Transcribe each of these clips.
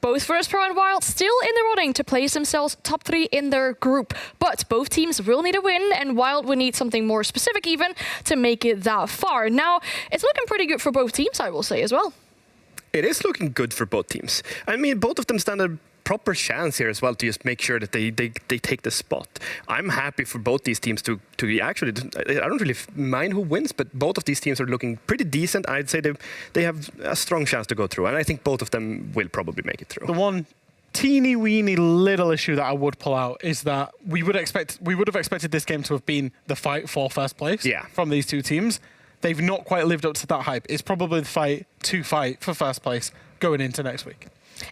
Both Virtus.Pro and Wylde still in the running to place themselves top 3 in their group. But both teams will need a win, and Wylde will need something more specific even to make it that far. Now, it's looking pretty good for both teams, I will say as well. It is looking good for both teams. I mean, both of them stand a proper chance here as well to just make sure that they take the spot. I'm happy for both these teams to actually, I don't really mind who wins, but both of these teams are looking pretty decent. I'd say they have a strong chance to go through, and I think both of them will probably make it through. The one teeny weeny little issue that I would pull out is that we would have expected this game to have been the fight for first place from these two teams. They've not quite lived up to that hype. It's probably the fight for first place going into next week.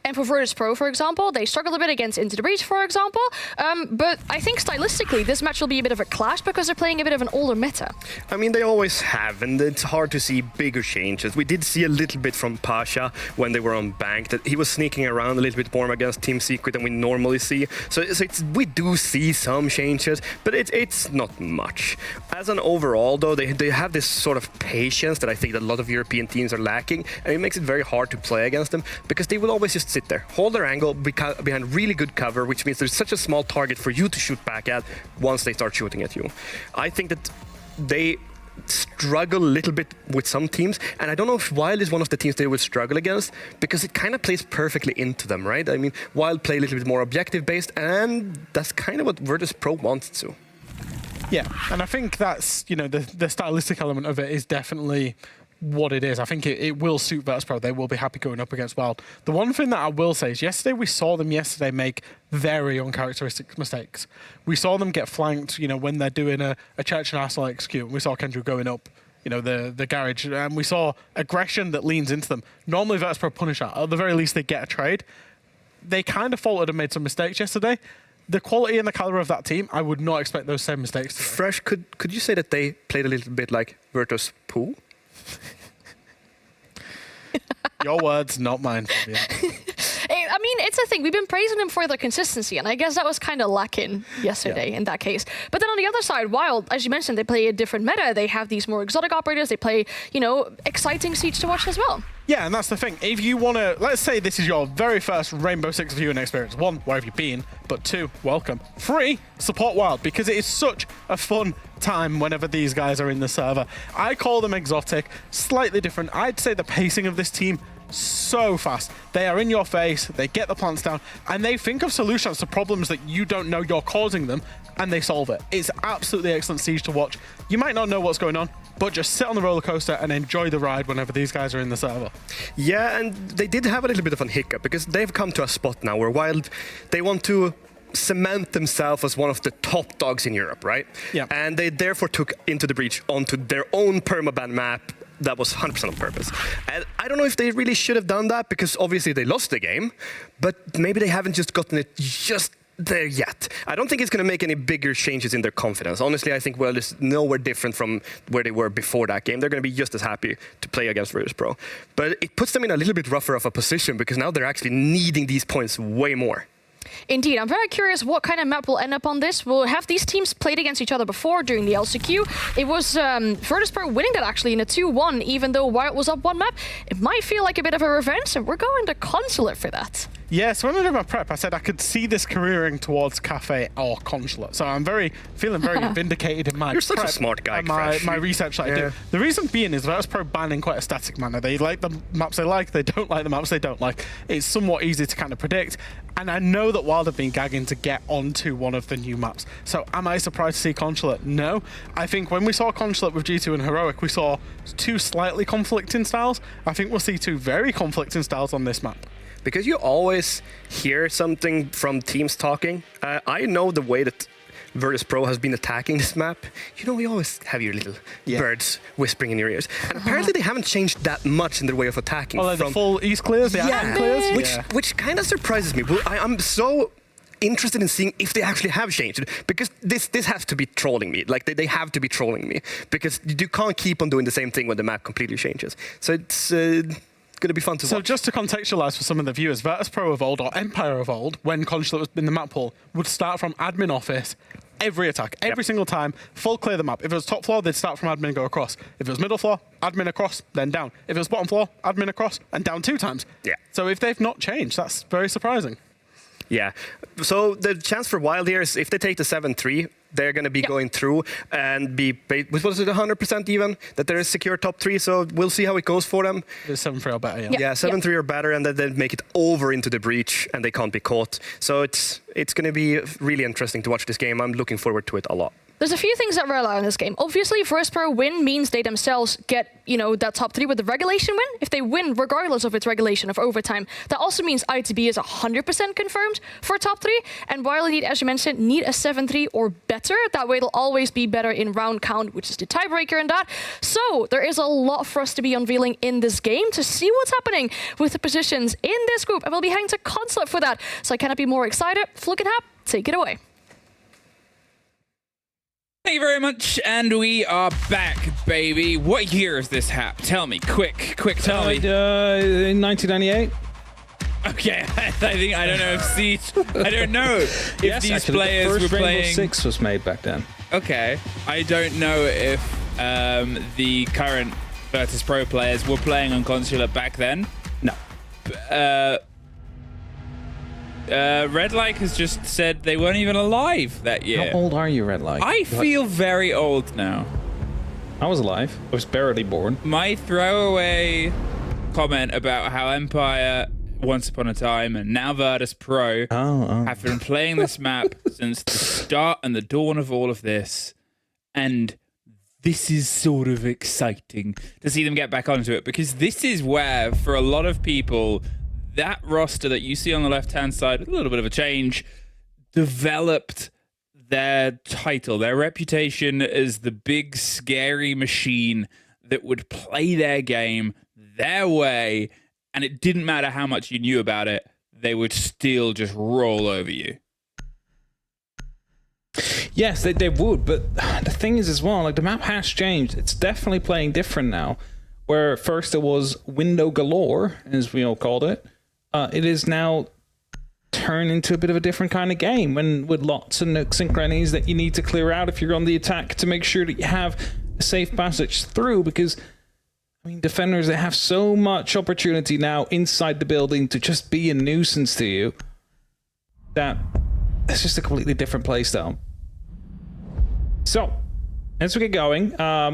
And for Virtus.Pro, for example, they struggled a bit against Into the Breach, for example. But I think stylistically, this match will be a bit of a clash because they're playing a bit of an older meta. I mean, they always have, and it's hard to see bigger changes. We did see a little bit from Pasha when they were on Bank, that he was sneaking around a little bit more against Team Secret than we normally see. So we do see some changes, but it's not much. As an overall, though, they have this sort of patience that I think that a lot of European teams are lacking, and it makes it very hard to play against them because they will always just sit there, hold their angle behind really good cover, which means there's such a small target for you to shoot back at once they start shooting at you. I think that they struggle a little bit with some teams, and I don't know if Wylde is one of the teams they would struggle against because it kind of plays perfectly into them, right? I mean, Wylde play a little bit more objective-based, and that's kind of what Virtus.Pro wants to. Yeah, and I think that's, you know, the stylistic element of it is definitely what it is. I think it will suit Virtus.Pro. They will be happy going up against Wylde. The one thing that I will say is we saw them make very uncharacteristic mistakes. We saw them get flanked, you know, when they're doing a Church and Arsenal execute. We saw Kendra going up, you know, the garage, and we saw aggression that leans into them. Normally Virtus.Pro punish that. At the very least, they get a trade. They kind of faltered and made some mistakes yesterday. The quality and the caliber of that team, I would not expect those same mistakes. Fresh, could you say that they played a little bit like Virtus.Pro? Your words, not mine, Fabian. I mean, it's a thing. We've been praising them for their consistency, and I guess that was kind of lacking yesterday in that case. But then on the other side, Wylde, as you mentioned, they play a different meta. They have these more exotic operators. They play, you know, exciting Siege to watch as well. Yeah, and that's the thing. If you want to, let's say this is your very first Rainbow Six viewing experience. 1, where have you been? But 2, welcome. 3, support Wylde, because it is such a fun time whenever these guys are in the server. I call them exotic, slightly different. I'd say the pacing of this team, so fast. They are in your face, they get the plants down, and they think of solutions to problems that you don't know you're causing them, and they solve it. It's absolutely excellent Siege to watch. You might not know what's going on, but just sit on the roller coaster and enjoy the ride whenever these guys are in the server. Yeah, and they did have a little bit of a hiccup because they've come to a spot now where Wylde, they want to cement themselves as one of the top dogs in Europe, right? Yeah. And they therefore took Into the Breach onto their own permaban map that was 100% on purpose. And I don't know if they really should have done that because obviously they lost the game, but maybe they haven't just gotten it just there yet. I don't think it's going to make any bigger changes in their confidence. Honestly, I think Wylde is nowhere different from where they were before that game. They're going to be just as happy to play against Virtus.Pro. But it puts them in a little bit rougher of a position because now they're actually needing these points way more. Indeed, I'm very curious what kind of map will end up on this. We'll have these teams played against each other before during the LCQ. It was Virtus.Pro winning that actually in a 2-1, even though Wylde was up one map. It might feel like a bit of a revenge, and we're going to Consulate for that. Yeah, so when I did my prep, I said I could see this careering towards Cafe or Consulate. So I'm feeling very vindicated in my You're such prep a smart guy, and my research that I do. The reason being is Virtus.Pro ban in quite a static manner. They like the maps they like, they don't like the maps they don't like. It's somewhat easy to kind of predict. And I know that Wylde have been gagging to get onto one of the new maps. So am I surprised to see Consulate? No. I think when we saw Consulate with G2 and Heroic, we saw 2 slightly conflicting styles. I think we'll see 2 very conflicting styles on this map. Because you always hear something from teams talking. I know the way that Virtus.Pro has been attacking this map. You know, we always have your little birds whispering in your ears. And apparently they haven't changed that much in their way of attacking. Oh, like the full East clears, the Atlant clears? Which kind of surprises me. I'm so interested in seeing if they actually have changed it, because this has to be trolling me. Like they have to be trolling me, because you can't keep on doing the same thing when the map completely changes. So it's going to be fun to watch. So just to contextualize for some of the viewers, Virtus.Pro of old, or Empire of old, when Consulate was in the map pool, would start from admin office every attack, every single time, full clear the map. If it was top floor, they'd start from admin and go across. If it was middle floor, admin across, then down. If it was bottom floor, admin across, and down 2 times. Yeah. So if they've not changed, that's very surprising. Yeah. So the chance for Wylde here is if they take the 7-3, they're going to be going through and be, was it 100% even? That they're a secure top 3, so we'll see how it goes for them. It's 7-3 or better, yeah. Yeah, 7-3 or better, and then they make it over into the breach, and they can't be caught. So it's going to be really interesting to watch this game. I'm looking forward to it a lot. There's a few things that rely on this game. Obviously, Virtus.Pro win means they themselves get, that top 3 with the regulation win. If they win, regardless of its regulation of overtime, that also means ITB is 100% confirmed for top 3. And Wylde need, as you mentioned, need a 7-3 or better. That way, it'll always be better in round count, which is the tiebreaker in that. So there is a lot for us to be unveiling in this game to see what's happening with the positions in this group. And we'll be heading to Consulate for that. So I cannot be more excited. Fluke and Hap, take it away. Thank you very much, and we are back, baby. What year is this Hap? Tell me, quick, tell me. In 1998. Okay, I don't know if I don't know if Yes, these actually, players the first were Rainbow playing. Six was made back then. Okay, I don't know if the current Virtus.Pro players were playing on Consulate back then. No. Red Like has just said they weren't even alive that year. How old are you, Red Light? I feel very old now. I was alive. I was barely born. My throwaway comment about how Empire, once upon a time, and now Virtus.Pro have been playing this map since the start and the dawn of all of this, and this is sort of exciting to see them get back onto it, because this is where, for a lot of people, that roster that you see on the left-hand side, with a little bit of a change, developed their title, their reputation as the big, scary machine that would play their game their way, and it didn't matter how much you knew about it, they would still just roll over you. Yes, they would, but the thing is as well, like, the map has changed. It's definitely playing different now. Where first it was window galore, as we all called it, it is now turned into a bit of a different kind of game, and with lots of nooks and crannies that you need to clear out if you're on the attack to make sure that you have a safe passage through, because I mean, defenders, they have so much opportunity now inside the building to just be a nuisance to you that it's just a completely different playstyle. So, as we get going,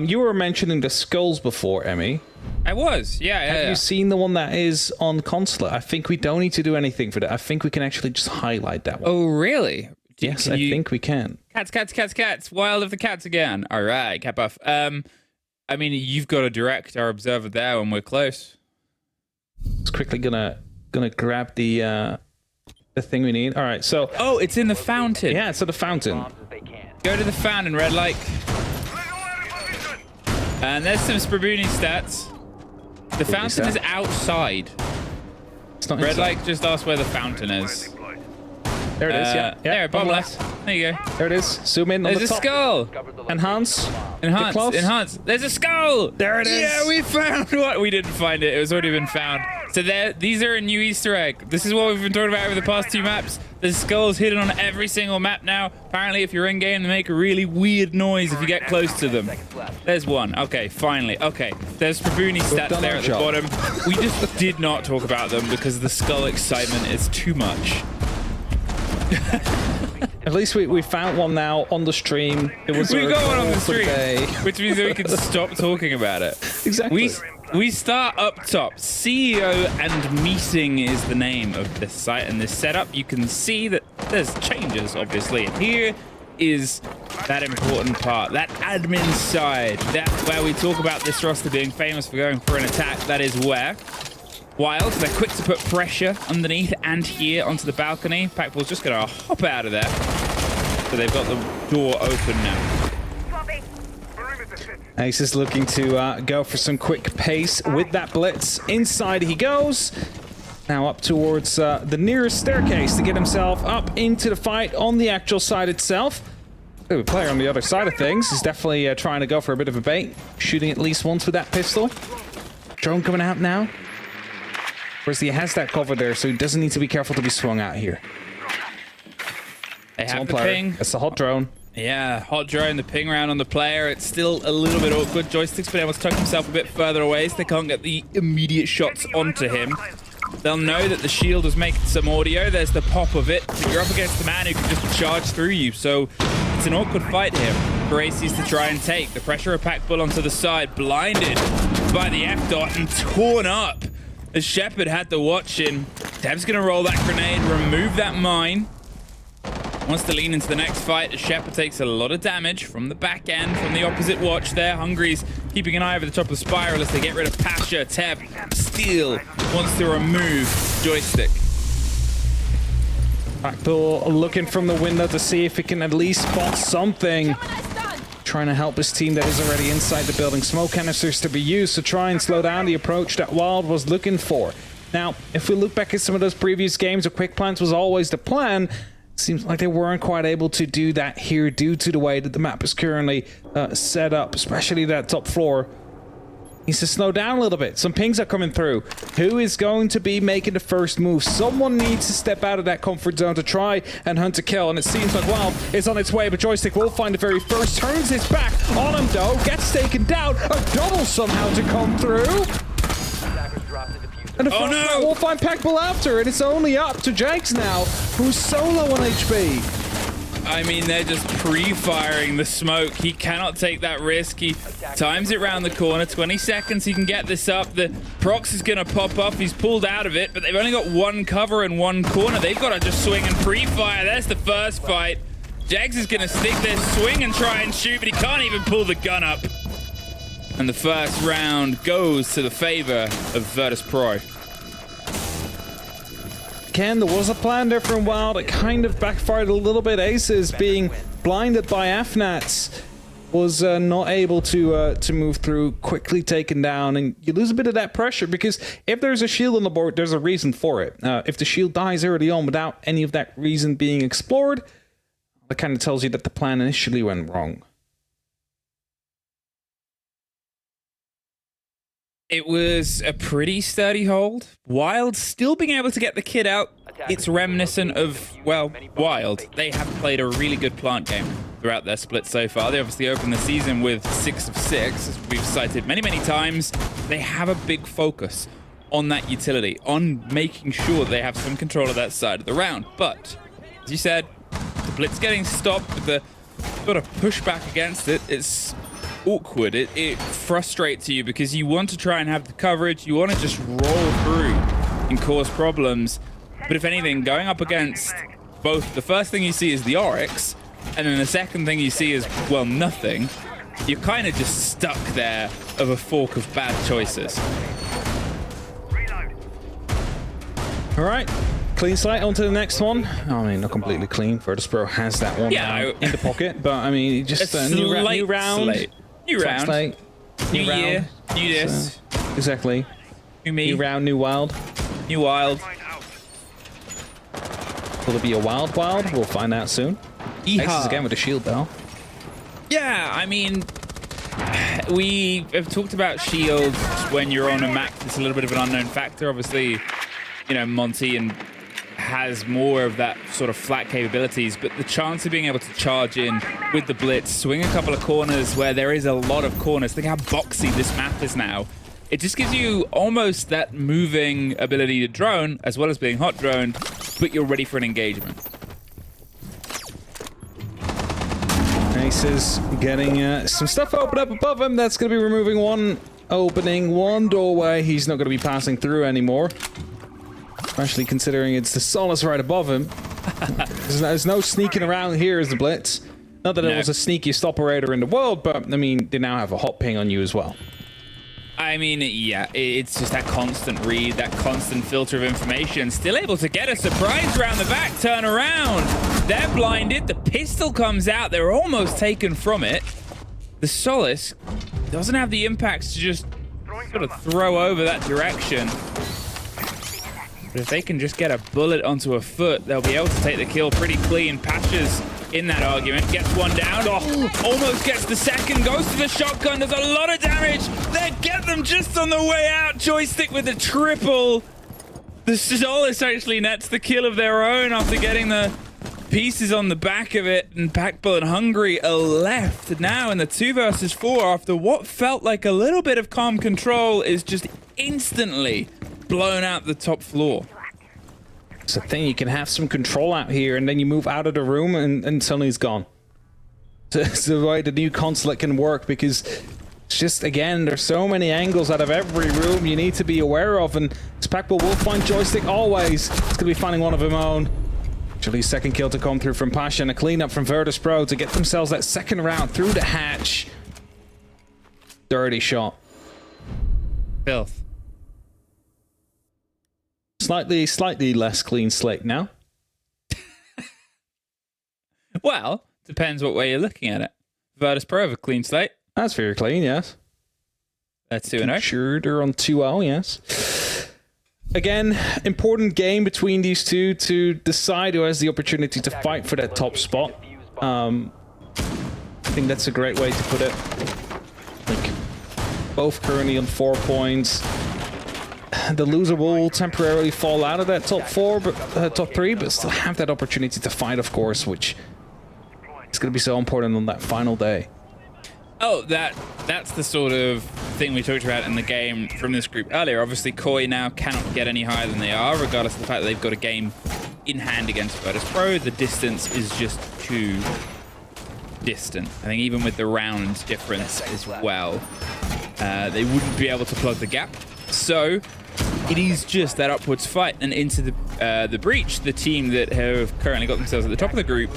you were mentioning the skulls before, Emmy. I was, yeah. Have you seen the one that is on Consulate? I think we don't need to do anything for that. I think we can actually just highlight that one. Oh, really? Yes, I think we can. Cats. Wild of the cats again. All right, cat buff. I mean, you've got to direct our observer there when we're close. Just quickly gonna grab the thing we need. All right, so. Oh, it's in the fountain. Yeah, it's at the fountain. Go to the fountain, Red Light. And there's some Sprabuni stats. The fountain is outside. It's not Red inside. Light just asked where the fountain is. There it is, yeah. There, bottom left. There you go. There it is. Zoom in on There's the a top. skull. Enhance. Get close. Enhance. There's a skull. There it is. Yeah, we found what? We didn't find it. It was already been found. So these are a new Easter egg. This is what we've been talking about over the past 2 maps. There's skulls hidden on every single map now. Apparently, if you're in game, they make a really weird noise if you get close to them. There's one. Okay, finally. Okay, there's Sprabuni stats there at the bottom. We just did not talk about them because the skull excitement is too much. At least we found one now on the stream. It was We got one on the for stream, day. which means that we can stop talking about it. Exactly. We start up top. CEO and Meeting is the name of this site and this setup. You can see that there's changes, obviously. And here is that important part, that admin side, that where we talk about this roster being famous for going for an attack. That is where Wylde, they're quick to put pressure underneath and here onto the balcony. Packball's just going to hop out of there. So they've got the door open now. Ace is looking to go for some quick pace with that blitz. Inside he goes. Now up towards the nearest staircase to get himself up into the fight on the actual side itself. The player on the other side of things is definitely trying to go for a bit of a bait. Shooting at least once with that pistol. Drone coming out now. Whereas he has that cover there, so he doesn't need to be careful to be swung out here. They have the player. ping. That's the hot drone. Yeah, hot drone, the ping round on the player. It's still a little bit awkward. Joystick's been able to tuck himself a bit further away so they can't get the immediate shots onto him. They'll know that the shield is making some audio. There's the pop of it. You're up against the man who can just charge through you. So it's an awkward fight here for ACs to try and take. The pressure of Pack Bull onto the side, blinded by the F-dot and torn up as Shepard had to watch him. Dev's going to roll that grenade, remove that mine. Wants to lean into the next fight as Shepard takes a lot of damage from the back end, from the opposite watch there. Hungry's keeping an eye over the top of Spiral as they get rid of Pasha. Teb still wants to remove Joystick. Backdoor looking from the window to see if he can at least spot something. Trying to help his team that is already inside the building. Smoke canisters to be used to try and slow down the approach that Wylde was looking for. Now, if we look back at some of those previous games, a quick plant was always the plan. Seems like they weren't quite able to do that here due to the way that the map is currently set up, especially that top floor. Needs to slow down a little bit. Some pings are coming through. Who is going to be making the first move? Someone needs to step out of that comfort zone to try and hunt a kill, and it seems like Wylde is on its way, but Joystick will find the very first. Turns his back on him, though. Gets taken down. A double somehow to come through. And the first one will find Pack Bull after, and it's only up to Jags now, who's so low on HP. I mean, they're just pre-firing the smoke. He cannot take that risk. He times it round the corner. 20 seconds, he can get this up. The prox is going to pop up. He's pulled out of it, but they've only got one cover in one corner. They've got to just swing and pre-fire. There's the first fight. Jags is going to stick there, swing and try and shoot, but he can't even pull the gun up. And the first round goes to the favor of Virtus.Pro. Again, there was a plan there from Wylde. It kind of backfired a little bit. Aces being blinded by FNATs was not able to move through, quickly taken down, and you lose a bit of that pressure because if there's a shield on the board, there's a reason for it. If the shield dies early on without any of that reason being explored, that kind of tells you that the plan initially went wrong. It was a pretty sturdy hold. Wylde still being able to get the kid out. It's reminiscent of, well, Wylde. They have played a really good plant game throughout their split so far. They obviously opened the season with 6 of 6, as we've cited many, many times. They have a big focus on that utility, on making sure that they have some control of that side of the round. But, as you said, the blitz getting stopped with the sort of pushback against it, it's awkward. It frustrates you because you want to try and have the coverage. You want to just roll through and cause problems. But if anything, going up against both, the first thing you see is the Oryx, and then the second thing you see is, well, nothing. You're kind of just stuck there of a fork of bad choices. All right. Clean slate onto the next one. I mean, not completely clean. Virtus.Pro has that one in the pocket, but I mean, just a new round. Slate. New round. Slate. New year. New this. Exactly. New me. New round, new Wylde. New Wylde. Will it be a Wylde? We'll find out soon. Aces again with the shield, though. Yeah, I mean, we have talked about shields when you're on a map that's a little bit of an unknown factor. Obviously, you know, Monty and has more of that sort of flat capabilities, but the chance of being able to charge in with the blitz, swing a couple of corners where there is a lot of corners. Think how boxy this map is now. It just gives you almost that moving ability to drone, as well as being hot droned, but you're ready for an engagement. Aces getting some stuff opened up above him. That's going to be removing one opening, one doorway. He's not going to be passing through anymore. Especially considering it's the Solace right above him. There's no sneaking around here as the Blitz. Not that it was the sneakiest operator in the world, but I mean, they now have a hot ping on you as well. I mean, yeah, it's just that constant read, that constant filter of information. Still able to get a surprise around the back, turn around. They're blinded, the pistol comes out, they're almost taken from it. The Solace doesn't have the impacts to just sort of throw over that direction. But if they can just get a bullet onto a foot, they'll be able to take the kill pretty clean. Pasha's in that argument, gets one down, almost gets the second, goes to the shotgun, does a lot of damage. They get them just on the way out. Joystick with a triple. The Solace actually nets the kill of their own after getting the pieces on the back of it, and Packbull and Hungry are left now in the 2 versus 4 after what felt like a little bit of calm control is just instantly blown out the top floor. It's the thing, you can have some control out here, and then you move out of the room, and suddenly it's gone. So it's the way the new Consulate can work, because it's just, again, there's so many angles out of every room you need to be aware of, and Packbull will find Joystick always. It's going to be finding one of his own. Actually, second kill to come through from Pasha, and a cleanup from Virtus.Pro to get themselves that second round through the hatch. Dirty shot. Filth. Slightly less clean slate now. Well, depends what way you're looking at it. Virtus.Pro have a clean slate. That's very clean, yes. That's 2-0. Sure, they're on 2-0, yes. Again, important game between these two to decide who has the opportunity to fight for that top spot. I think that's a great way to put it. Like, both currently on 4 points. The loser will temporarily fall out of that top 4, but top 3, but still have that opportunity to fight, of course, which is going to be so important on that final day. Oh, that's the sort of thing we talked about in the game from this group earlier. Obviously, Koi now cannot get any higher than they are, regardless of the fact that they've got a game in hand against Virtus.Pro. The distance is just too distant. I think even with the round difference as well, they wouldn't be able to plug the gap. So it is just that upwards fight, and into the breach, the team that have currently got themselves at the top of the group,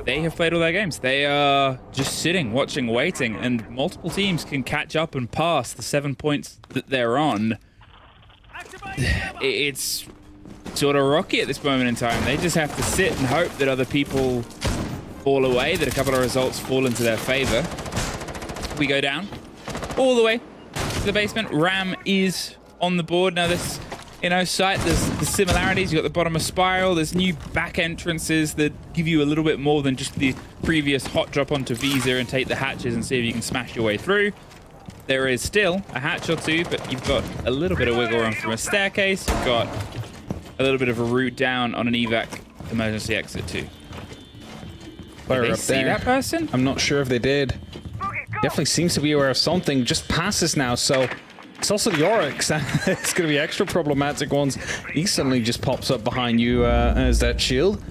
they have played all their games. They are just sitting, watching, waiting, and multiple teams can catch up and pass the 7 points that they're on. It's sort of rocky at this moment in time. They just have to sit and hope that other people fall away, that a couple of results fall into their favor. We go down all the way to the basement. Ram is on the board. Now this, site, there's the similarities. You've got the bottom of Spiral. There's new back entrances that give you a little bit more than just the previous hot drop onto Visa and take the hatches and see if you can smash your way through. There is still a hatch or two, but you've got a little bit of wiggle room from a staircase. You've got a little bit of a route down on an evac emergency exit too. Did they see that person? I'm not sure if they did. Definitely seems to be aware of something. Just passes now, so it's also the Oryx. It's going to be extra problematic once he suddenly just pops up behind you as that shield.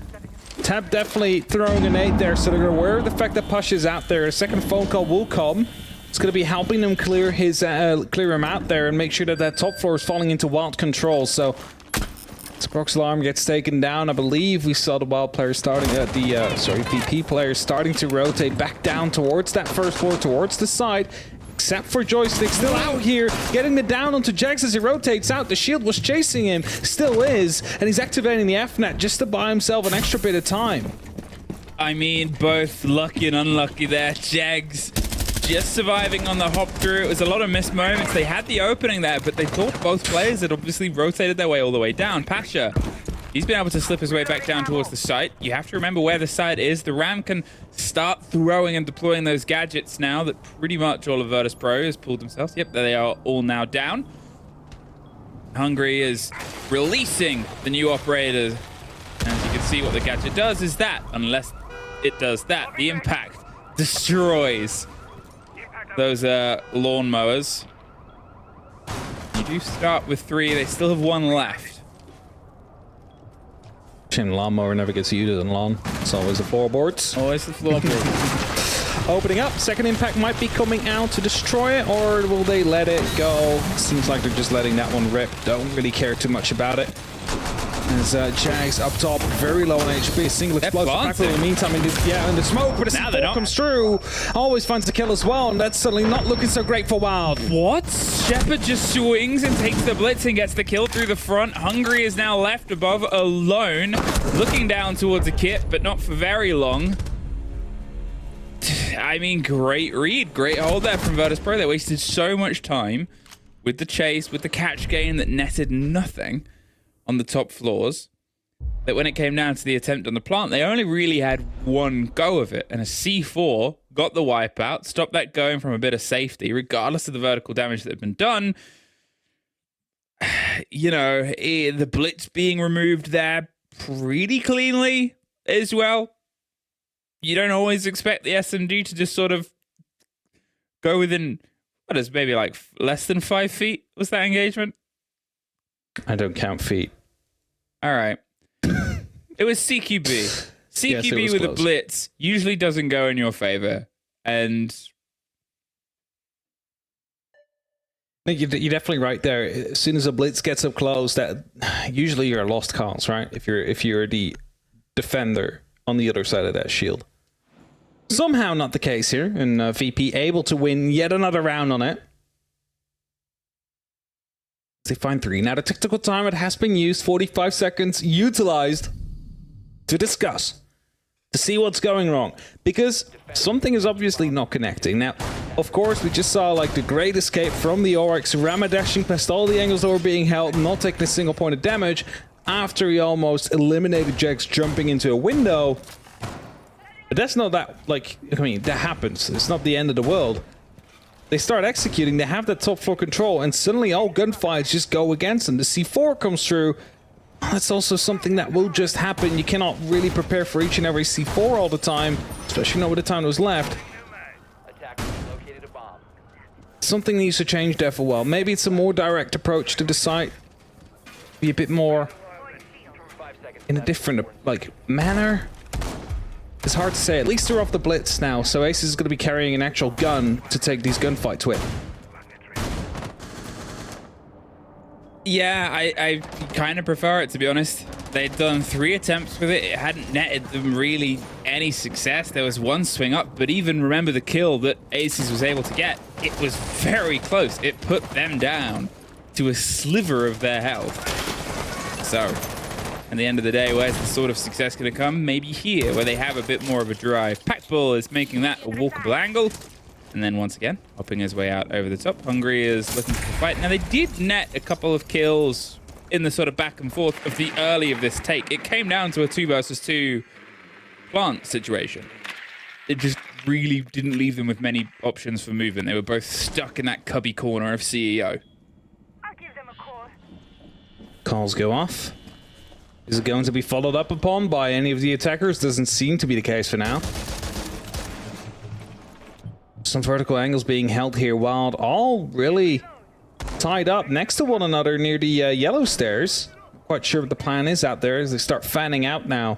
Tab definitely throwing a nade there, so they're aware of the fact that Push is out there. A second phone call will come. It's going to be helping him clear him out there and make sure that that top floor is falling into Wylde control. So Sprock's alarm gets taken down. I believe we saw the Wylde players starting at the VP players starting to rotate back down towards that first floor, towards the side. Except for Joystick, still out here, getting the down onto Jags as he rotates out. The shield was chasing him, still is, and he's activating the FNAT just to buy himself an extra bit of time. I mean, both lucky and unlucky there. Jags just surviving on the hop through. It was a lot of missed moments. They had the opening there, but they thought both players had obviously rotated their way all the way down. Pasha, he's been able to slip his way back down towards the site. You have to remember where the site is. The Ram can start throwing and deploying those gadgets now that pretty much all of Virtus.Pro has pulled themselves. Yep, they are all now down. Hungry is releasing the new operator. As you can see, what the gadget does is that, unless it does that, the impact destroys those lawnmowers. You do start with 3. They still have 1 left. Shame the lawnmower never gets used on lawn. It's always the floorboards. Always the floorboard. Opening up. Second impact might be coming out to destroy it, or will they let it go? Seems like they're just letting that one rip. Don't really care too much about it. As Jags up top, very low on HP, a single explosive in the meantime in the smoke, but a C4 comes through. Always finds the kill as well, and that's suddenly not looking so great for Wylde. What? Shepard just swings and takes the blitz and gets the kill through the front. Hungry is now left above alone, looking down towards a kit, but not for very long. I mean, great read, great hold there from Virtus.Pro. They wasted so much time with the chase, with the catch game that netted nothing on the top floors, that when it came down to the attempt on the plant, they only really had 1 go of it, and a C4 got the wipeout, stopped that going from a bit of safety, regardless of the vertical damage that had been done. The blitz being removed there pretty cleanly. as well, you don't always expect the SMG to just sort of go within, what is maybe like less than 5 feet? Was that engagement? I don't count feet. All right. It was CQB. CQB yes, with close. a blitz usually doesn't go in your favor. And You're definitely right there. As soon as a blitz gets up close, that usually you're a lost cause, right? If you're the defender on the other side of that shield. Somehow not the case here, and VP able to win yet another round on it. They find 3. Now the tactical time, it has been used, 45 seconds utilized to discuss, to see what's going wrong, because something is obviously not connecting. Now, of course, we just saw like the great escape from the Oryx, Ramadashing past all the angles that were being held, not taking a single point of damage after he almost eliminated Jex jumping into a window. But that's not that, like, I mean, that happens. It's not the end of the world. They start executing, they have that top floor control, and suddenly all gunfights just go against them. The C4 comes through. That's also something that will just happen. You cannot really prepare for each and every C4 all the time, especially not with the time that was left. Something needs to change there for well. Maybe it's a more direct approach to the site. Be a bit more in a different, like, manner. It's hard to say. At least they're off the blitz now, so Ace is going to be carrying an actual gun to take these gunfights with. yeah, I kind of prefer it, to be honest. They'd done 3 attempts with it. It hadn't netted them really any success. There was 1 swing up, but even remember the kill that Aces was able to get. It was very close. It put them down to a sliver of their health. So, at the end of the day, where's the sort of success going to come? Maybe here, where they have a bit more of a drive. Packbull is making that a walkable angle. And then once again, hopping his way out over the top. Hungry is looking for the fight. Now, they did net a couple of kills in the sort of back and forth of the early of this take. It came down to a 2 versus 2 plant situation. It just really didn't leave them with many options for movement. They were both stuck in that cubby corner of CEO. I'll give them a call. Calls go off. Is it going to be followed up upon by any of the attackers? Doesn't seem to be the case for now. Some vertical angles being held here. Wylde all really tied up next to one another near the yellow stairs. Quite sure what the plan is out there as they start fanning out now.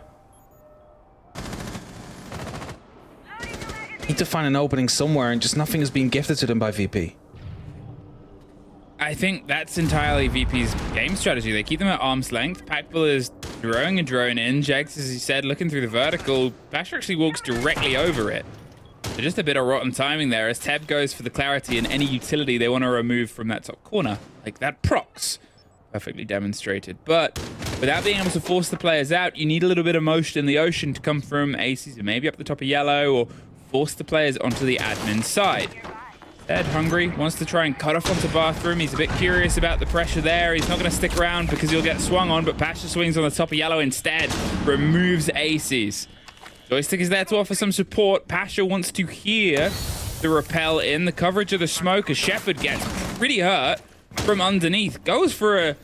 Need to find an opening somewhere, and just nothing is being gifted to them by VP. I think that's entirely VP's game strategy. They keep them at arm's length. Packbull is throwing a drone in. Jags, as he said, looking through the vertical. Basher actually walks directly over it. So just a bit of rotten timing there as Teb goes for the clarity and any utility they want to remove from that top corner. Like that procs. Perfectly demonstrated. But without being able to force the players out, you need a little bit of motion in the ocean to come from Aces and maybe up the top of yellow or force the players onto the admin side. Ted, Hungry, wants to try and cut off onto Bathroom. He's a bit curious about the pressure there. He's not going to stick around because he'll get swung on, but Pasha swings on the top of yellow instead. Removes Aces. Joystick is there to offer some support. Pasha wants to hear the rappel in. The coverage of the smoke as Shepard gets pretty hurt from underneath. Goes for a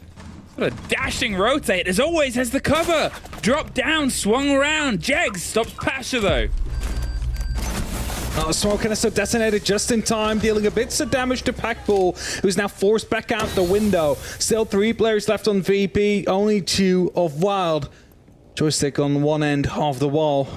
sort of dashing rotate. As always, has the cover. Dropped down, swung around. Jegs stops Pasha though. Oh, Smoke Canister detonated just in time, dealing a bit of damage to Packbull, who's now forced back out the window. Still 3 players left on VP, only 2 of Wylde. Joystick on one end of the wall.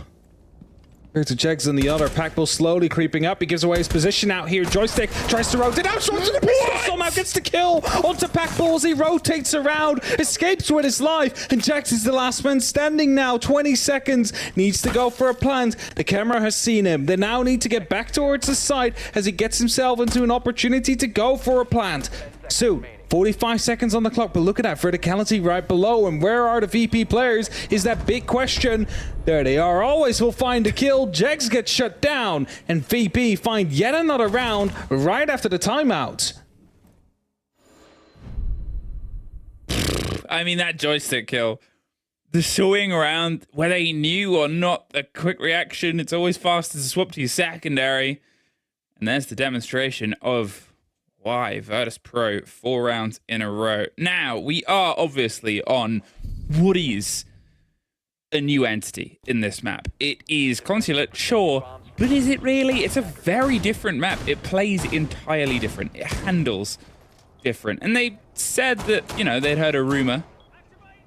Here to Jegs on the other. Packbull slowly creeping up. He gives away his position out here. Joystick tries to rotate out. Short to the pistol. Somehow gets the kill onto Packbull as he rotates around. Escapes with his life. And Jegs is the last man standing now. 20 seconds. Needs to go for a plant. The camera has seen him. They now need to get back towards the site as he gets himself into an opportunity to go for a plant. Soon. 45 seconds on the clock, but look at that verticality right below. And where are the VP players is that big question. There they are. Always will find a kill. Jegs gets shut down, and VP find yet another round right after the timeout. I mean, that joystick kill. The swing around, whether he knew or not, a quick reaction. It's always faster to swap to your secondary. And there's the demonstration of why Virtus.Pro 4 rounds in a row. Now, we are obviously on Woody's a new entity in this map. It is Consulate, sure, but is it really? It's a very different map. It plays entirely different. It handles different. And they said that, you know, they'd heard a rumor,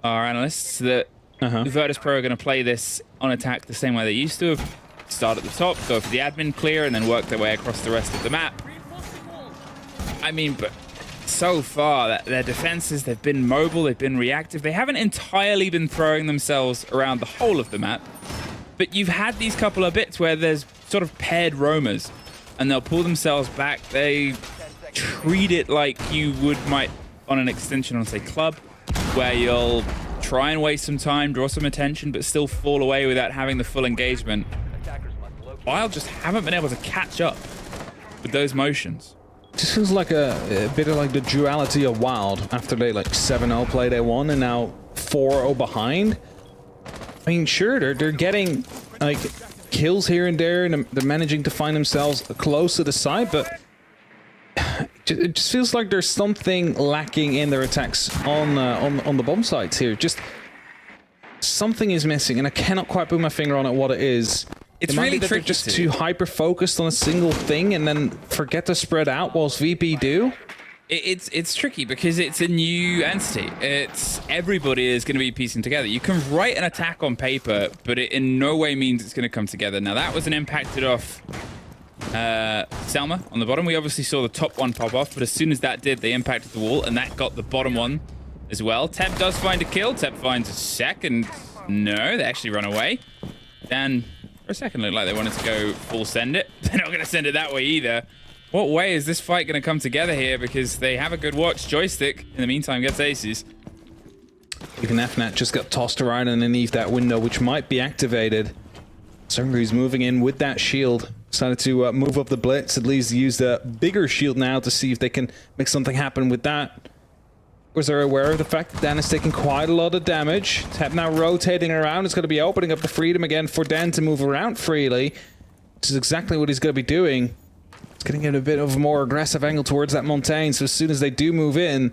our analysts, that Virtus.Pro are going to play this on attack the same way they used to have. Start at the top, go for the admin clear, and then work their way across the rest of the map. I mean, but so far, their defenses, they've been mobile, they've been reactive. They haven't entirely been throwing themselves around the whole of the map, but you've had these couple of bits where there's sort of paired roamers, and they'll pull themselves back. They treat it like you might on an extension on, say, club, where you'll try and waste some time, draw some attention, but still fall away without having the full engagement. Wylde just haven't been able to catch up with those motions. Just feels like a bit of like the duality of Wylde after they like 7-0 play they won and now 4-0 behind. I mean, sure, they're getting like kills here and there, and they're managing to find themselves close to the side, but it just feels like there's something lacking in their attacks on the bomb sites here. Just something is missing, and I cannot quite put my finger on it what it is. It's really tricky. They're just too hyper focused on a single thing and then forget to spread out whilst VP do. It's tricky because it's a new entity. It's everybody is going to be piecing together. You can write an attack on paper, but it in no way means it's going to come together. Now that was an impacted off Selma on the bottom. We obviously saw the top one pop off, but as soon as that did, they impacted the wall, and that got the bottom one as well. Teb does find a kill. Teb finds a second. No, they actually run away. Dan, for a second, looked like they wanted to go full send it. They're not going to send it that way either. What way is this fight going to come together here? Because they have a good watch. Joystick, in the meantime, gets aces. Even FNAT just got tossed around underneath that window, which might be activated. Sungri's moving in with that shield. Decided to move up the blitz. At least use the bigger shield now to see if they can make something happen with that. Was they're aware of the fact that Dan is taking quite a lot of damage. Tap now rotating around. It's going to be opening up the freedom again for Dan to move around freely. Which is exactly what he's going to be doing. It's getting in a bit of a more aggressive angle towards that Montaigne. So as soon as they do move in,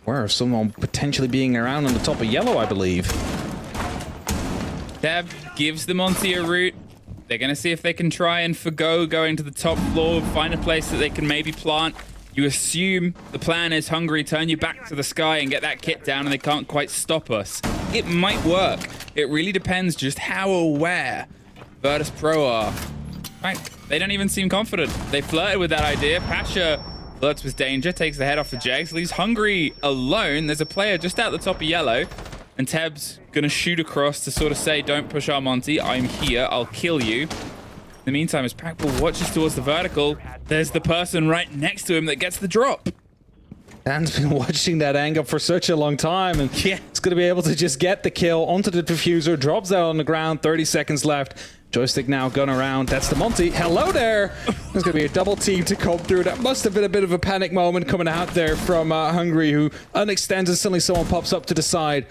where someone potentially being around on the top of yellow, I believe. Deb gives the Monty a route. They're going to see if they can try and forgo going to the top floor, find a place that they can maybe plant. You assume the plan is Hungary, turn you back to the sky and get that kit down, and they can't quite stop us. It might work. It really depends just how aware Virtus.Pro are. Right, they don't even seem confident. They flirted with that idea. Pasha flirts with danger, takes the head off the Jags, leaves Hungary alone. There's a player just out the top of yellow, and Teb's gonna shoot across to sort of say, don't push our Monty, I'm here, I'll kill you. In the meantime, as Packball watches towards the vertical, there's the person right next to him that gets the drop. Dan's been watching that angle for such a long time, and it's going to be able to just get the kill onto the diffuser, drops that on the ground, 30 seconds left. Joystick now gun around. That's the Monty. Hello there. There's going to be a double team to come through. That must have been a bit of a panic moment coming out there from Hungary, who unextends and suddenly someone pops up to the side.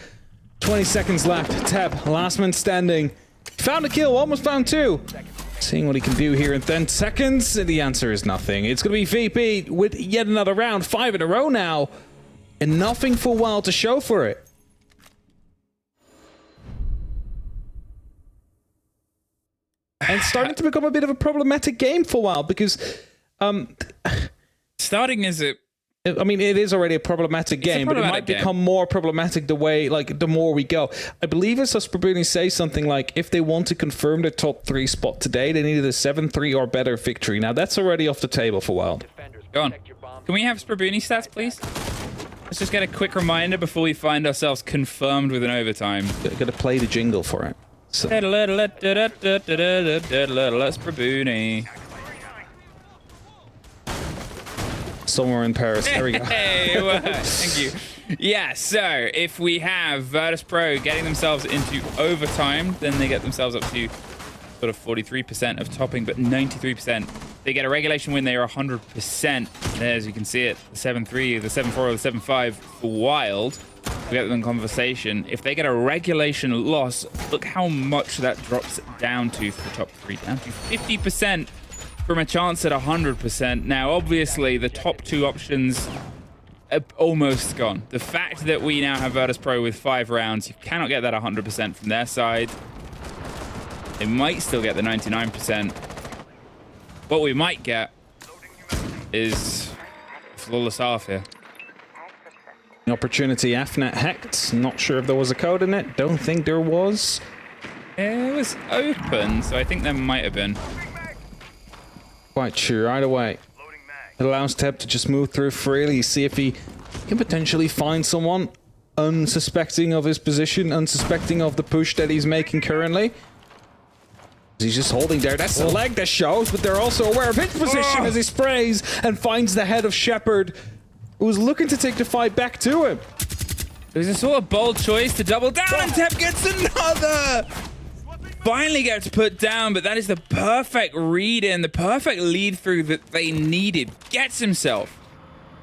20 seconds left. Teb, last man standing. Found a kill, almost found two. Seeing what he can do here in 10 seconds. The answer is nothing. It's going to be VP with yet another round. 5 in a row now. And nothing for Wylde to show for it. And starting to become a bit of a problematic game for Wylde because... starting as a... I mean, it is already a problematic game, but it might become more problematic the way, like, the more we go. I believe it's us Bruni say something like, if they want to confirm their top 3 spot today, they needed a 7-3 or better victory. Now, that's already off the table for Wylde. Go on. Can we have Sprabuni stats, please? Let's just get a quick reminder before we find ourselves confirmed with an overtime. Gotta play the jingle for it. So. Sprabuni. Somewhere in Paris. There we go. Hey, well, thank you. Yeah, so if we have Virtus.Pro getting themselves into overtime, then they get themselves up to sort of 43% of topping, but 93%. They get a regulation win, they are 100%. There, as you can see it, the 7-3, the 7-4, or the 7-5 for Wylde. We get them in conversation. If they get a regulation loss, look how much that drops down to for the top 3, down to 50%. From a chance at 100%. Now, obviously, the top 2 options almost gone. The fact that we now have Virtus.Pro with 5 rounds, you cannot get that 100% from their side. They might still get the 99%. What we might get is flawless half here. The opportunity, Afnet Hecht. Not sure if there was a code in it. Don't think there was. It was open, so I think there might have been. Quite sure. Either way, it allows Teb to just move through freely, see if he can potentially find someone unsuspecting of his position, unsuspecting of the push that he's making currently. He's just holding there. That's the leg that shows, but they're also aware of his position as he sprays and finds the head of Shepard, who's looking to take the fight back to him. It was a sort of bold choice to double down, and Teb gets another! Finally gets put down, but that is the perfect read in, the perfect lead through that they needed. Gets himself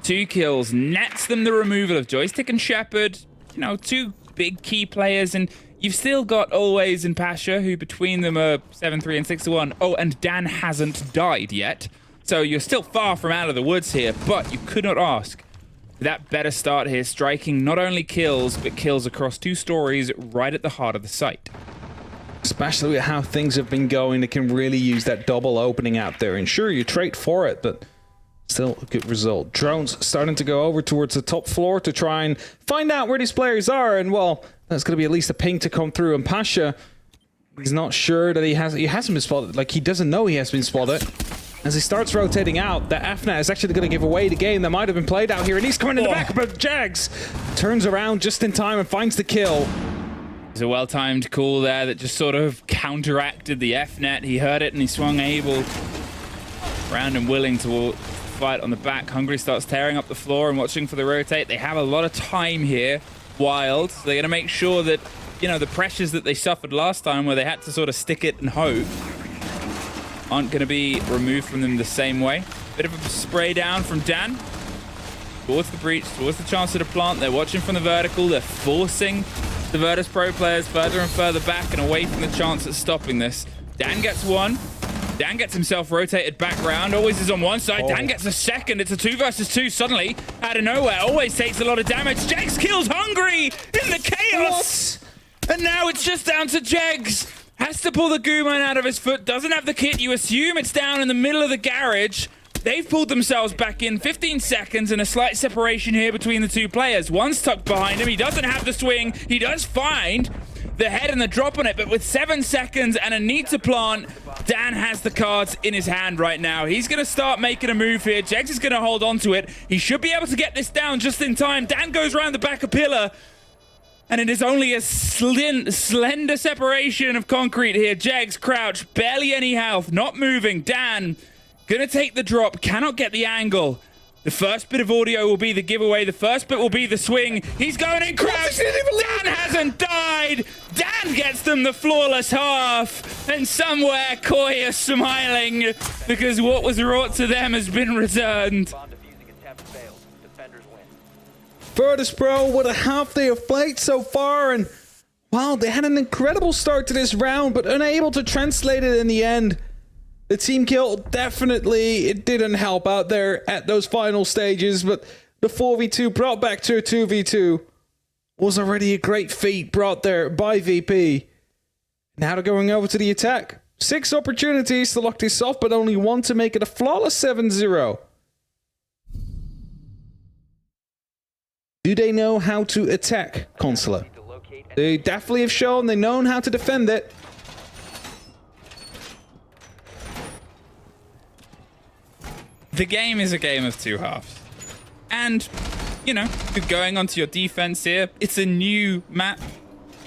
2 kills, nets them the removal of Joystick and Shepard. You know, 2 big key players, and you've still got Always and Pasha, who between them are 7-3 and 6-1. Oh, and Dan hasn't died yet. So you're still far from out of the woods here, but you could not ask for that better start here, striking not only kills, but kills across 2 stories right at the heart of the site. Especially with how things have been going, they can really use that double opening out there. And sure, you trade for it, but still a good result. Drones starting to go over towards the top floor to try and find out where these players are. And, well, that's going to be at least a ping to come through. And Pasha, he's not sure that he hasn't been spotted. Like, he doesn't know he has been spotted. As he starts rotating out, the Afnet is actually going to give away the game that might have been played out here. And he's coming in the back, but Jags turns around just in time and finds the kill. There's a well-timed call there that just sort of counteracted the F-net. He heard it and he swung able around and willing to fight on the back. Hungry starts tearing up the floor and watching for the rotate. They have a lot of time here. Wylde, so they're going to make sure that, you know, the pressures that they suffered last time where they had to sort of stick it and hope aren't going to be removed from them the same way. Bit of a spray down from Dan towards the breach, towards the chance of the plant. They're watching from the vertical. They're forcing the Virtus.Pro players further and further back and away from the chance at stopping this. Dan gets 1. Dan gets himself rotated back round. Always is on one side. Dan gets a second. It's a 2 versus 2 suddenly out of nowhere. Always takes a lot of damage. Jegs kills Hungry in the chaos. And now it's just down to Jegs. Has to pull the goo mine out of his foot. Doesn't have the kit. You assume it's down in the middle of the garage. They've pulled themselves back in. 15 seconds and a slight separation here between the 2 players. One's tucked behind him. He doesn't have the swing. He does find the head and the drop on it, but with 7 seconds and a need to plant, Dan has the cards in his hand right now. He's going to start making a move here. Jegs is going to hold on to it. He should be able to get this down just in time. Dan goes around the back of pillar, and it is only a slender separation of concrete here. Jegs crouch, barely any health, not moving. Dan gonna take the drop, cannot get the angle. The first bit of audio will be the giveaway. The first bit will be the swing. He's going in crouch. Dan hasn't died. Dan gets them the flawless half. And somewhere Koi is smiling because what was wrought to them has been returned. Virtus.Pro with a half day of play so far, and wow, they had an incredible start to this round, but unable to translate it in the end. The team kill, definitely, it didn't help out there at those final stages, but the 4v2 brought back to a 2v2 was already a great feat brought there by VP. Now they're going over to the attack. 6 opportunities to lock this off, but only 1 to make it a flawless 7-0. Do they know how to attack Consulate? They definitely have shown they know how to defend it. The game is a game of 2 halves. And, you know, going onto your defense here, it's a new map.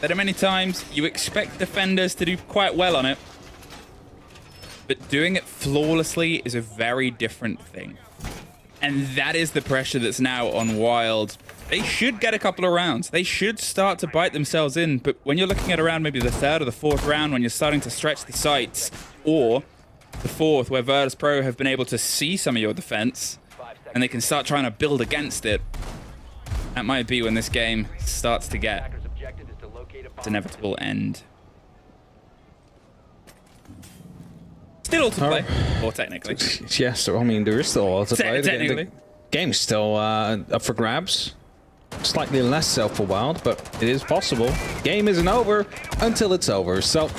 That many times you expect defenders to do quite well on it. But doing it flawlessly is a very different thing. And that is the pressure that's now on Wylde. They should get a couple of rounds. They should start to bite themselves in. But when you're looking at around maybe the 3rd or the 4th round, when you're starting to stretch the sights, or the 4th, where Virtus.Pro have been able to see some of your defense, and they can start trying to build against it, that might be when this game starts to get its inevitable end. Still all to play, or technically. Yes, I mean, there is still all to play. Technically. Game's still up for grabs. Slightly less so for Wylde, but it is possible. Game isn't over until it's over. So,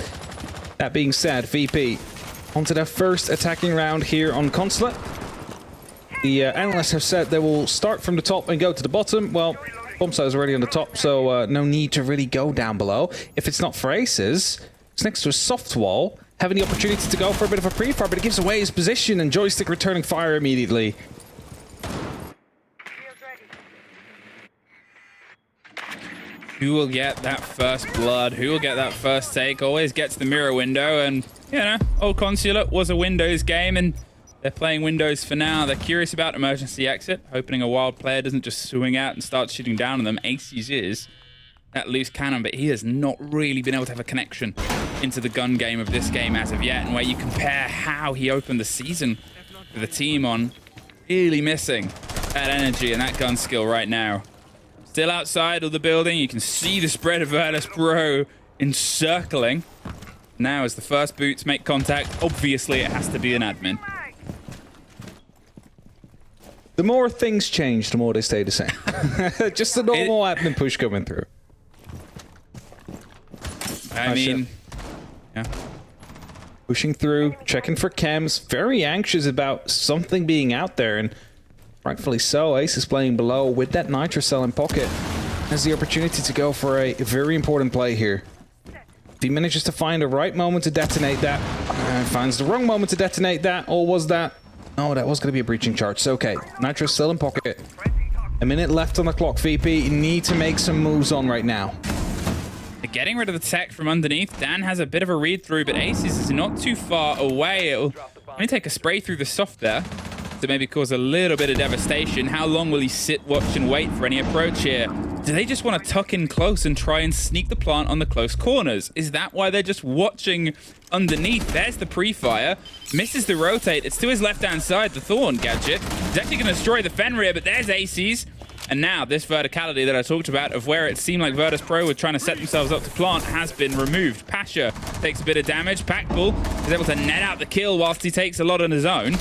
that being said, VP onto their first attacking round here on Consulate. The analysts have said they will start from the top and go to the bottom. Well, Bombsite is already on the top, so no need to really go down below. If it's not for Aces, it's next to a soft wall, having the opportunity to go for a bit of a pre-fire, but it gives away his position and Joystick returning fire immediately. Who will get that first blood? Who will get that first take? Always gets the mirror window, and, you know, old Consulate was a Windows game, and they're playing Windows for now. They're curious about emergency exit, hoping a Wylde player doesn't just swing out and start shooting down on them. Aces is that loose cannon, but he has not really been able to have a connection into the gun game of this game as of yet, and where you compare how he opened the season with the team on, really missing that energy and that gun skill right now. Still outside of the building, you can see the spread of Virtus.Pro encircling. Now as the first boots make contact, obviously it has to be an admin. The more things change, the more they stay the same. Just a normal admin push coming through. I mean, yeah. Pushing through, checking for chems, very anxious about something being out there, and rightfully so. Ace is playing below with that Nitro cell in pocket. Has the opportunity to go for a very important play here. If he manages to find the right moment to detonate that, and finds the wrong moment to detonate that, or was that? Oh, that was going to be a breaching charge. So, okay, Nitro still in pocket. A minute left on the clock, VP. You need to make some moves on right now. They're getting rid of the tech from underneath. Dan has a bit of a read-through, but Aces is not too far away. It'll only take a spray through the soft there to maybe cause a little bit of devastation. How long will he sit, watch, and wait for any approach here? Do they just want to tuck in close and try and sneak the plant on the close corners? Is that why they're just watching underneath? There's the pre-fire. Misses the rotate. It's to his left-hand side, the Thorn gadget. He's actually going to destroy the Fenrir, but there's Aces. And now this verticality that I talked about of where it seemed like Virtus.Pro were trying to set themselves up to plant has been removed. Pasha takes a bit of damage. Packbull is able to net out the kill whilst he takes a lot on his own.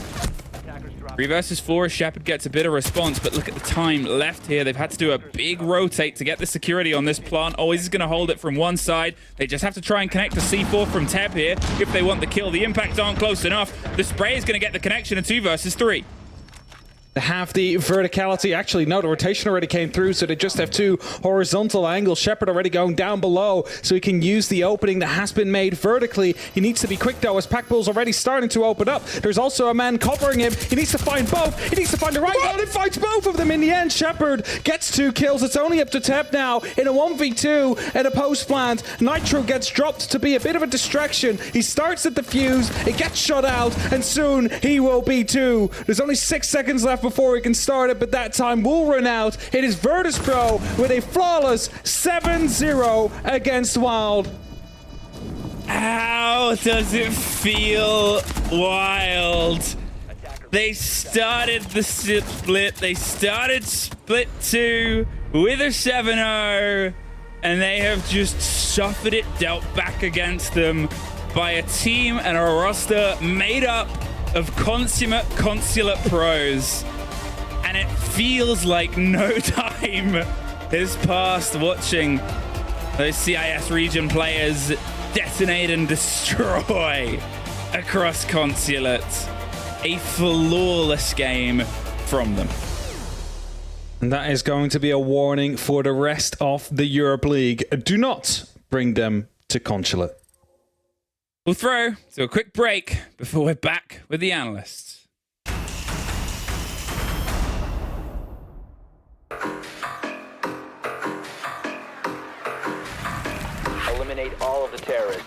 3 versus 4, Shepard gets a bit of response, but look at the time left here. They've had to do a big rotate to get the security on this plant. Always is going to hold it from one side. They just have to try and connect the C4 from Teb here if they want the kill. The impacts aren't close enough. The spray is going to get the connection in 2 versus 3. They have the verticality. Actually, no, the rotation already came through, so they just have 2 horizontal angles. Shepard already going down below, so he can use the opening that has been made vertically. He needs to be quick, though, as Packbull's already starting to open up. There's also a man covering him. He needs to find both. He needs to find the right one. He finds both of them in the end. Shepard gets 2 kills. It's only up to Teb now in a 1v2 and a post plant. Nitro gets dropped to be a bit of a distraction. He starts at the fuse. It gets shut out, and soon he will be 2. There's only 6 seconds left before he can start it, but that time will run out. It is Virtus.Pro with a flawless 7-0 against Wylde. How does it feel, Wylde? They started the split. They started split 2 with a 7-0, and they have just suffered it dealt back against them by a team and a roster made up of consummate Consulate pros. And it feels like no time has passed watching those CIS region players detonate and destroy across Consulate. A flawless game from them. And that is going to be a warning for the rest of the Europe League. Do not bring them to Consulate. We'll throw to a quick break before we're back with the analysts. Eliminate all of the terrorists.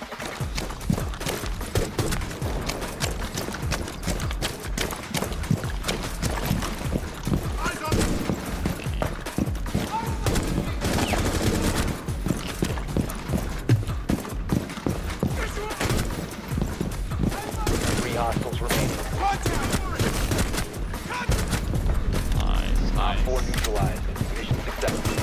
Three hostiles remaining. Nice. 4 neutralized. Mission successful.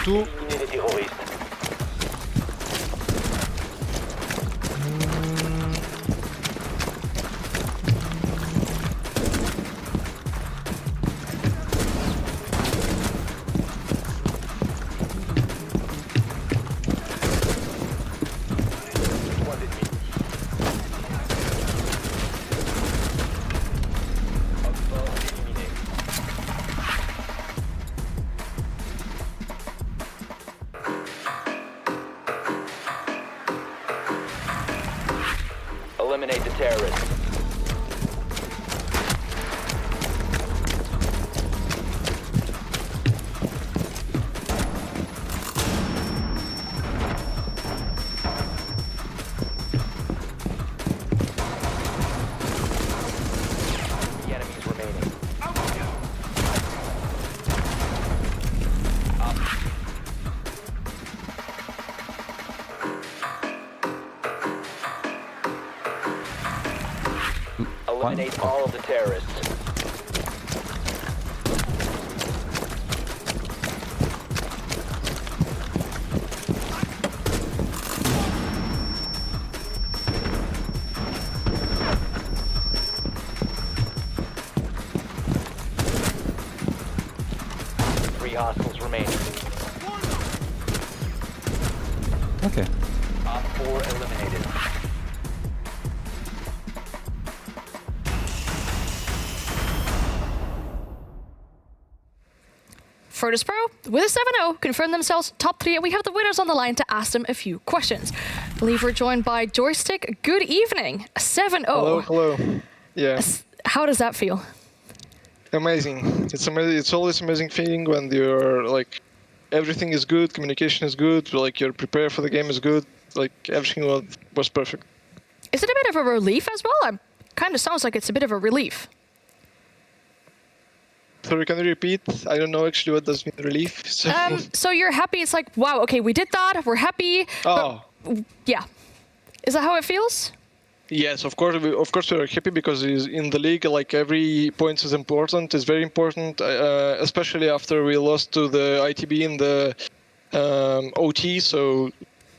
2. Unit terrorist. Eliminate the terrorists. The enemies remaining. Eliminate all of the terrorists. Three hostiles remaining. Okay. Op 4 eliminated. Virtus.Pro, with a 7-0, confirmed themselves top 3, and we have the winners on the line to ask them a few questions. I believe we're joined by Joystick. Good evening. 7-0. Hello. Yeah, How does that feel? amazing. It's amazing. It's always amazing feeling when you're like, everything is good, communication is good, like you're prepared for the game is good, like everything was perfect. Is it a bit of a relief as well? It kind of sounds like it's a bit of a relief. Sorry, can you repeat? I don't know actually what does mean relief. So, So you're happy? It's like, wow, okay, we did that. We're happy. oh, Yeah. Is that how it feels? yes, of course we're happy because in the league, like every point is important. It's very important, especially after we lost to the ITB in the OT. So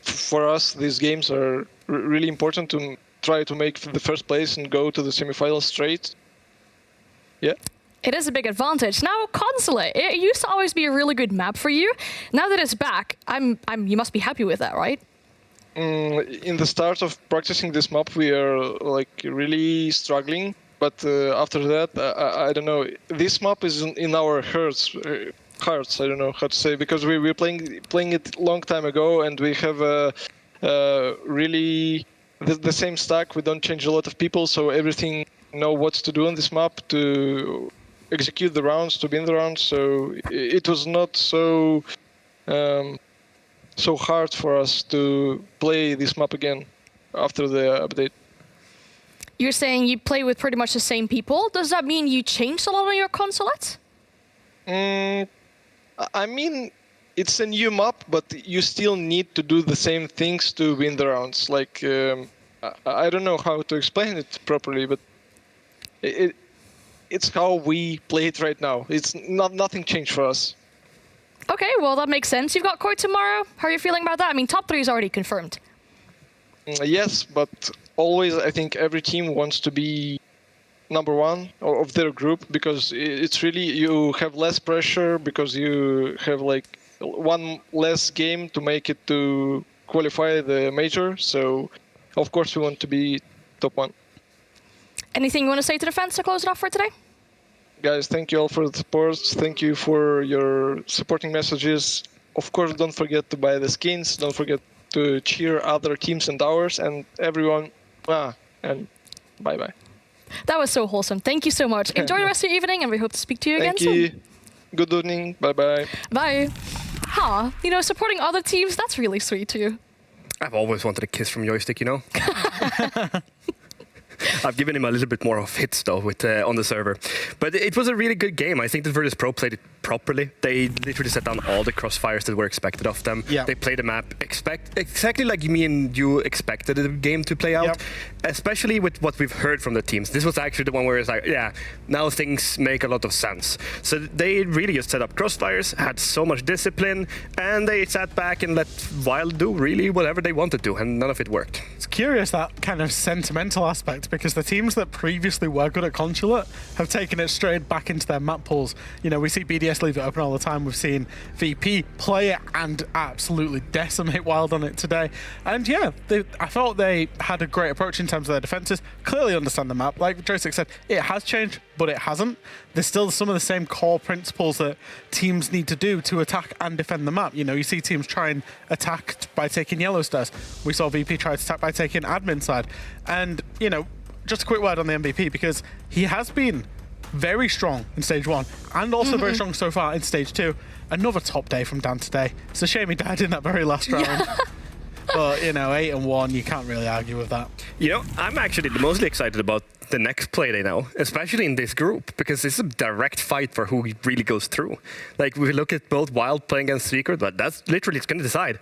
for us, these games are really important to try to make the first place and go to the semifinals straight. Yeah. It is a big advantage. Now, Consulate, it used to always be a really good map for you. Now that it's back, you must be happy with that, right? In the start of practicing this map, we are like really struggling. But after that, I don't know. This map is in our hearts. I don't know how to say, because we were playing it long time ago, and we have really the same stack. We don't change a lot of people, so everything know what to do on this map to execute the rounds, to win the rounds. So it was not so so hard for us to play this map again after the update. You're saying you play with pretty much the same people. Does that mean you changed a lot on your Consulate? I mean, it's a new map, but you still need to do the same things to win the rounds. Like, I don't know how to explain it properly, but it's how we play it right now. It's nothing changed for us. Okay, well, that makes sense. You've got Koi tomorrow. How are you feeling about that? I mean, top 3 is already confirmed. Yes, but always I think every team wants to be number one of their group, because it's really, you have less pressure because you have like one less game to make it to qualify the major. So of course we want to be top 1. Anything you want to say to the fans to close it off for today? Guys, thank you all for the support. Thank you for your supporting messages. Of course, don't forget to buy the skins. Don't forget to cheer other teams and ours, and everyone. And bye-bye. That was so wholesome. Thank you so much. Enjoy the rest of your evening, and we hope to speak to you again Thank you. soon. Good evening. Bye-bye. Bye. Huh. You know, supporting other teams, that's really sweet too. I've always wanted a kiss from Joystick, you know? I've given him a little bit more of hits though with on the server. But it was a really good game. I think that Virtus.Pro played it properly. They literally set down all the crossfires that were expected of them. Yeah. They played the map exactly like me and you expected the game to play out, Yep. especially with what we've heard from the teams. This was actually the one where it's like, yeah, now things make a lot of sense. So they really just set up crossfires, had so much discipline, and they sat back and let Wylde do really whatever they wanted to, and none of it worked. It's curious, that kind of sentimental aspect, because the teams that previously were good at Consulate have taken it straight back into their map pools. You know, we see BDS leave it open all the time. We've seen VP play it and absolutely decimate Wylde on it today. And yeah, I thought they had a great approach in terms of their defenses. Clearly understand the map. Like Joseph said, it has changed, but it hasn't. There's still some of the same core principles that teams need to do to attack and defend the map. You know, you see teams try and attack by taking yellow stairs. We saw VP try to attack by taking admin side. And, you know, just a quick word on the MVP, because he has been very strong in stage 1 and also very strong so far in stage 2. Another top day from Dan today. It's a shame he died in that very last round. But, you know, 8-1, you can't really argue with that. You know, I'm actually mostly excited about the next playday now, especially in this group, because it's a direct fight for who really goes through. Like, we look at both Wylde playing against Secret, but that's literally, it's going to decide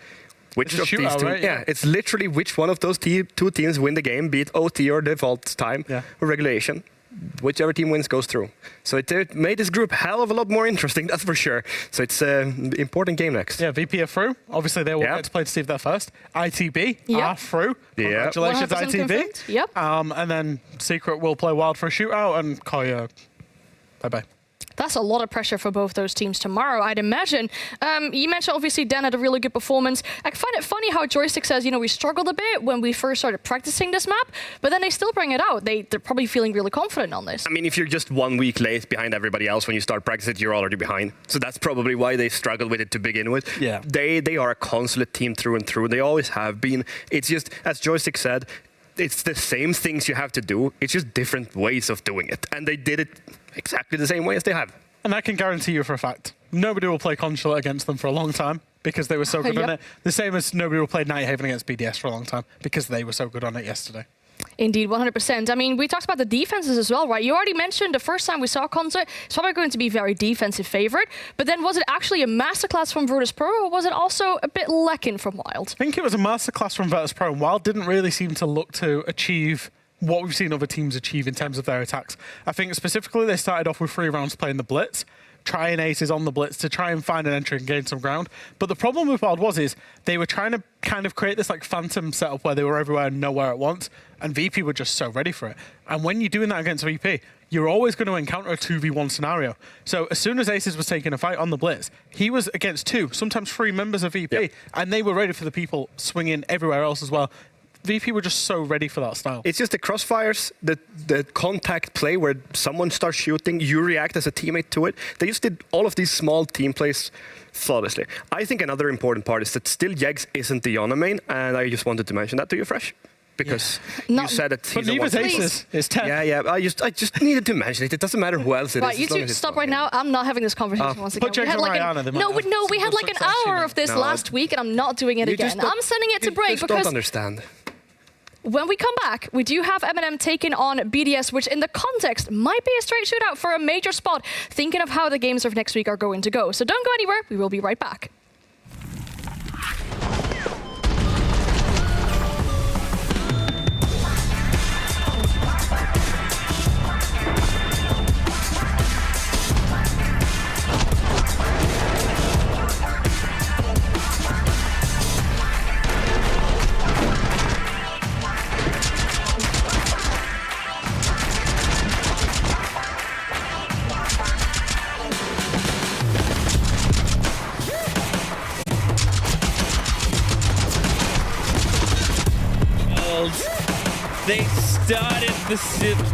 which It's a of these shootout, two. right? Yeah, it's literally which one of those two teams win the game, be it OT or default time or regulation. Whichever team wins goes through. So it made this group hell of a lot more interesting, that's for sure. So it's an important game next. Yeah, VP are through. Obviously, they will get to play to Steve there first. ITB are through. Yeah. Congratulations, 100% ITB. confirmed. Yep. And then Secret will play Wylde for a shootout, and Koya, bye-bye. That's a lot of pressure for both those teams tomorrow, I'd imagine. You mentioned, obviously, Dan had a really good performance. I find it funny how Joystick says, you know, we struggled a bit when we first started practicing this map, but then they still bring it out. They're probably feeling really confident on this. I mean, if you're just 1 week late behind everybody else when you start practicing, you're already behind. So that's probably why they struggled with it to begin with. Yeah. They are a Consulate team through and through. They always have been. It's just, as Joystick said, it's the same things you have to do. It's just different ways of doing it. And they did it exactly the same way as they have. And I can guarantee you for a fact, nobody will play Consulate against them for a long time because they were so good on it. The same as nobody will play Nighthaven against BDS for a long time because they were so good on it yesterday. Indeed, 100%. I mean, we talked about the defenses as well, right? You already mentioned the first time we saw Consulate, it's probably going to be very defensive favorite. But then was it actually a masterclass from Virtus.Pro, or was it also a bit lacking from Wylde? I think it was a masterclass from Virtus.Pro, and Wylde didn't really seem to look to achieve what we've seen other teams achieve in terms of their attacks. I think specifically they started off with 3 rounds playing the Blitz, trying aces on the Blitz to try and find an entry and gain some ground. But the problem with Wylde is they were trying to kind of create this like phantom setup where they were everywhere and nowhere at once, and VP were just so ready for it. And when you're doing that against VP, you're always going to encounter a 2v1 scenario. So as soon as Aces was taking a fight on the Blitz, he was against 2, sometimes 3 members of VP, and they were ready for the people swinging everywhere else as well. VP were just so ready for that style. It's just the crossfires, the contact play where someone starts shooting, you react as a teammate to it. They just did all of these small team plays flawlessly. I think another important part is that still Jegs isn't the Yana main, and I just wanted to mention that to you, Fresh. Because you said that But he's Neva's Aces is 10. Yeah, I just needed to mention it. It doesn't matter who else it is. Right, you two stop right now. I'm not having this conversation once again. Put Jags on Rihanna, they might have we had like an success, you hour know. of this last week, and I'm not doing it again. I'm sending it to break just because don't understand. when we come back, we do have M&M taking on BDS, which in the context might be a straight shootout for a major spot, thinking of how the games of next week are going to go. So don't go anywhere. We will be right back. They started the